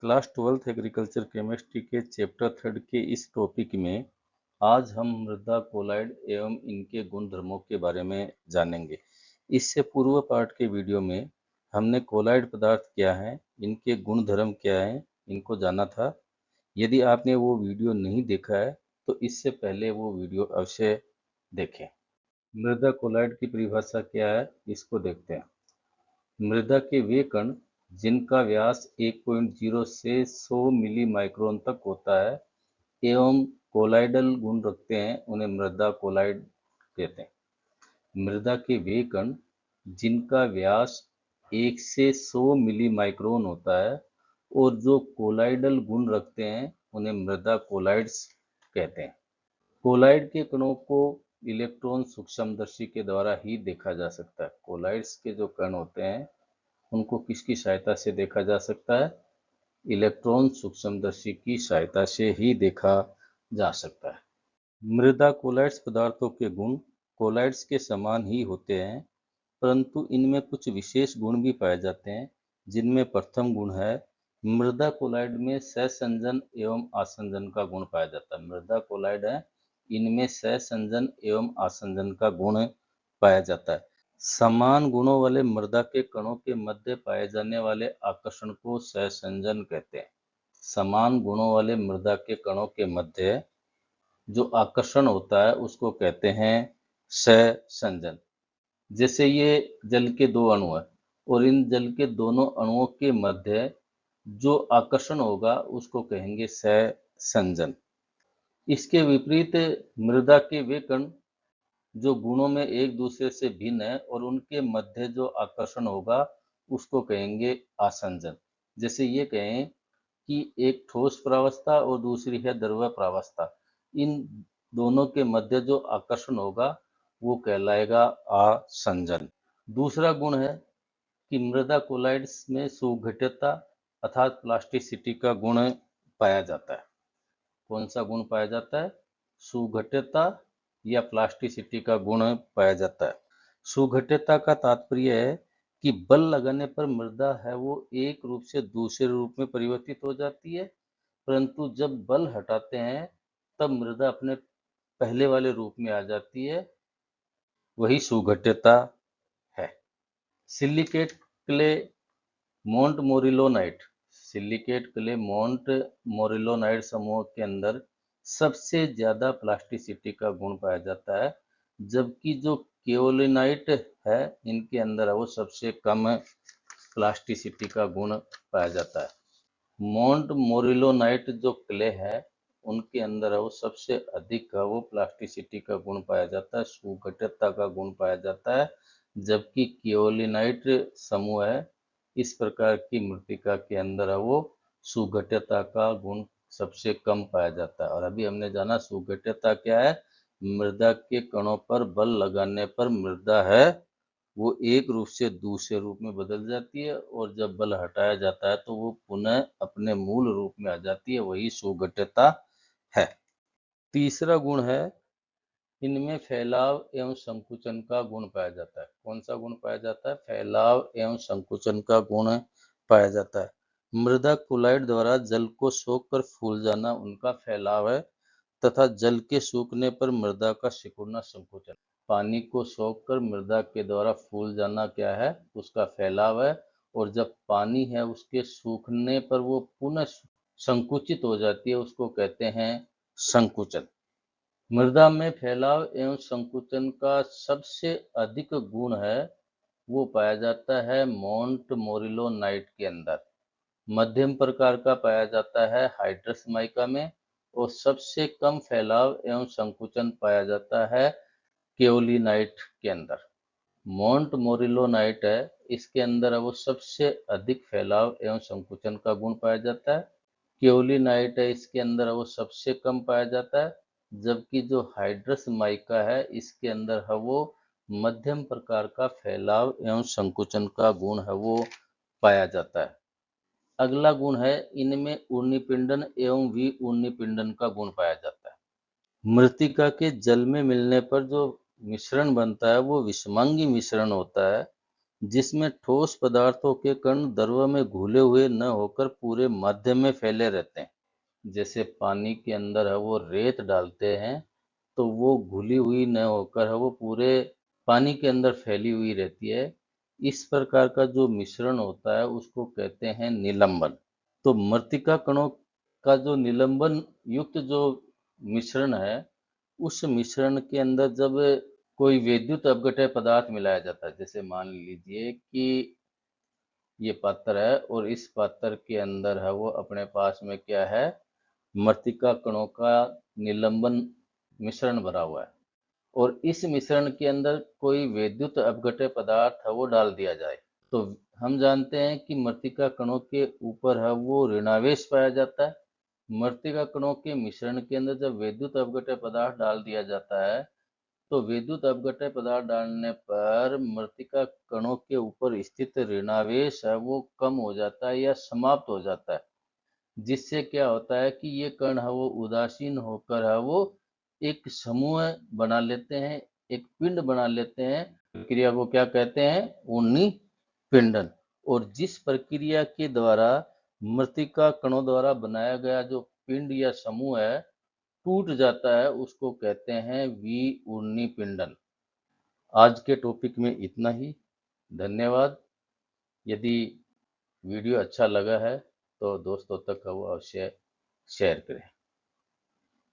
Class 12th agriculture chemistry के chapter 3 के इस टॉपिक में आज हम मृदा कोलाइड एवं इनके गुणधर्मों के बारे में जानेंगे। इससे पूर्व पार्ट के वीडियो में हमने कोलाइड पदार्थ क्या हैं, इनके गुणधर्म क्या हैं, इनको जाना था। यदि आपने वो वीडियो नहीं देखा है तो इससे पहले वो वीडियो अवश्य देखें। मृदा कोलाइड की परिभाषा क्या है, इसको देखते हैं। मृदा के वे कण जिनका व्यास 1.0 से 100 मिली माइक्रोन तक होता है एवं कोलाइडल गुण रखते हैं, उन्हें मृदा कोलाइड कहते हैं। मृदा के वे कण जिनका व्यास 1 से 100 मिली माइक्रोन होता है और जो कोलाइडल गुण रखते हैं, उन्हें मृदा कोलाइड्स कहते हैं। कोलाइड के कणों को इलेक्ट्रॉन सूक्ष्मदर्शी के द्वारा ही देखा जा सकता है। कोलाइड्स के जो कण होते हैं उनको किसकी सहायता से देखा जा सकता है? इलेक्ट्रॉन सूक्ष्मदर्शी की सहायता से ही देखा जा सकता है। मृदा कोलाइड्स पदार्थों के गुण कोलाइड्स के समान ही होते हैं, परंतु इनमें कुछ विशेष गुण भी पाए जाते हैं, जिनमें प्रथम गुण है मृदा कोलाइड में सहसंजन एवं आसंजन का गुण पाया जाता है। मृदा कोलाइड है, इनमें सहसंजन एवं आसंजन का गुण पाया जाता है। समान गुणों वाले मृदा के कणों के मध्य पाए जाने वाले आकर्षण को सहसंजन कहते हैं। समान गुणों वाले मृदा के कणों के मध्य जो आकर्षण होता है उसको कहते हैं सहसंजन। जैसे ये जल के दो अणु है और इन जल के दोनों अणुओं के मध्य जो आकर्षण होगा उसको कहेंगे सहसंजन। इसके विपरीत मृदा के वे कण जो गुणों में एक दूसरे से भिन्न है और उनके मध्य जो आकर्षण होगा उसको कहेंगे आसंजन। जैसे ये कहें कि एक ठोस प्रावस्था और दूसरी है द्रव प्रावस्था, इन दोनों के मध्य जो आकर्षण होगा वो कहलाएगा आसंजन। दूसरा गुण है कि मृदा कोलाइड्स में सुघट्यता अर्थात प्लास्टिसिटी का गुण पाया जाता है। कौन सा गुण पाया जाता है? सुघट्यता या प्लास्टिसिटी का गुण पाया जाता है। सुघट्यता का तात्पर्य है कि बल लगाने पर मृदा है वो एक रूप से दूसरे रूप में परिवर्तित हो जाती है, परंतु जब बल हटाते हैं तब मृदा अपने पहले वाले रूप में आ जाती है, वही सुघट्यता है। Silicate clay montmorillonite silicate clay montmorillonite समूह के अंदर सबसे ज्यादा प्लास्टिसिटी का गुण पाया जाता है, जबकि जो केओलिनाइट है इनके अंदर है वो सबसे कम प्लास्टिसिटी का गुण पाया जाता है। मोंट मोरिलोनाइट जो क्ले है उनके अंदर है वो सबसे अधिक है वो प्लास्टिसिटी का गुण पाया जाता है, सुघट्यता का गुण पाया जाता है, जबकि केओलिनाइट समूह है इस प्रकार की मृतिका के अंदर है वो सुघट्यता का गुण सबसे कम पाया जाता है। और अभी हमने जाना सुघट्यता क्या है? मृदा के कणों पर बल लगाने पर मृदा है वो एक रूप से दूसरे रूप में बदल जाती है और जब बल हटाया जाता है तो वो पुनः अपने मूल रूप में आ जाती है, वही सुघट्यता है। तीसरा गुण है इनमें फैलाव एवं संकुचन का गुण पाया जाता है। कौन सा गुण पाया जाता है? फैलाव एवं संकुचन का गुण पाया जाता है। मृदा कोलाइड द्वारा जल को सोखकर फूल जाना उनका फैलाव है तथा जल के सूखने पर मृदा का सिकुड़ना संकुचन। पानी को सोखकर मृदा के द्वारा फूल जाना क्या है? उसका फैलाव है, और जब पानी है उसके सूखने पर वो पुनः संकुचित हो जाती है, उसको कहते हैं संकुचन। मृदा में फैलाव एवं संकुचन का सबसे अधिक गुण है वो पाया जाता है मोंट मोरिलोनाइट के अंदर। मध्यम प्रकार का पाया जाता है हाइड्रस माइका में और सबसे कम फैलाव एवं संकुचन पाया जाता है केओलिनाइट के अंदर। मोंट मोरिलोनाइट है इसके अंदर वो सबसे अधिक फैलाव एवं संकुचन का गुण पाया जाता है। केओलिनाइट है इसके अंदर वो सबसे कम पाया जाता है, जबकि जो हाइड्रस माइका है इसके अंदर है वो मध्यम प्रकार का फैलाव एवं संकुचन का गुण है वो पाया जाता है। अगला गुण है इनमें ऊर्ध्वपिंडन एवं विऊर्ध्वपिंडन का गुण पाया जाता है। मृतिका के जल में मिलने पर जो मिश्रण बनता है वो विषमांगी मिश्रण होता है, जिसमें ठोस पदार्थों के कण द्रव में घुले हुए न होकर पूरे माध्यम में फैले रहते हैं। जैसे पानी के अंदर है वो रेत डालते हैं तो वो घुली हुई न होकर है वो पूरे पानी के अंदर फैली हुई रहती है। इस प्रकार का जो मिश्रण होता है उसको कहते हैं निलंबन। तो मृत्तिका कणों का जो निलंबन युक्त जो मिश्रण है, उस मिश्रण के अंदर जब कोई विद्युत अपघटय पदार्थ मिलाया जाता है, जैसे मान लीजिए कि ये पात्र है और इस पात्र के अंदर है वो अपने पास में क्या है, मृत्तिका कणों का निलंबन मिश्रण भरा हुआ है और इस मिश्रण के अंदर कोई विद्युत अपघटय पदार्थ है वो डाल दिया जाए, तो हम जानते हैं कि मृत्तिका कणों के ऊपर है वो ऋणावेश पाया जाता है। मृत्तिका कणों के मिश्रण के अंदर जब विद्युत अपघटय पदार्थ डाल दिया जाता है तो विद्युत अपघटय पदार्थ डालने पर मृत्तिका कणों के ऊपर स्थित ऋणावेश है वो कम हो जाता है या समाप्त हो जाता है, जिससे क्या होता है कि ये कण है वो उदासीन होकर है वो एक समूह बना लेते हैं, एक पिंड बना लेते हैं। प्रक्रिया को क्या कहते हैं, उन्नी पिंडन। और जिस प्रक्रिया के द्वारा मृत्तिका कणों द्वारा बनाया गया जो पिंड या समूह है टूट जाता है उसको कहते हैं विऊर्णी पिंडन। आज के टॉपिक में इतना ही। धन्यवाद। यदि वीडियो अच्छा लगा है तो दोस्तों तक वो अवश्य शेयर करें।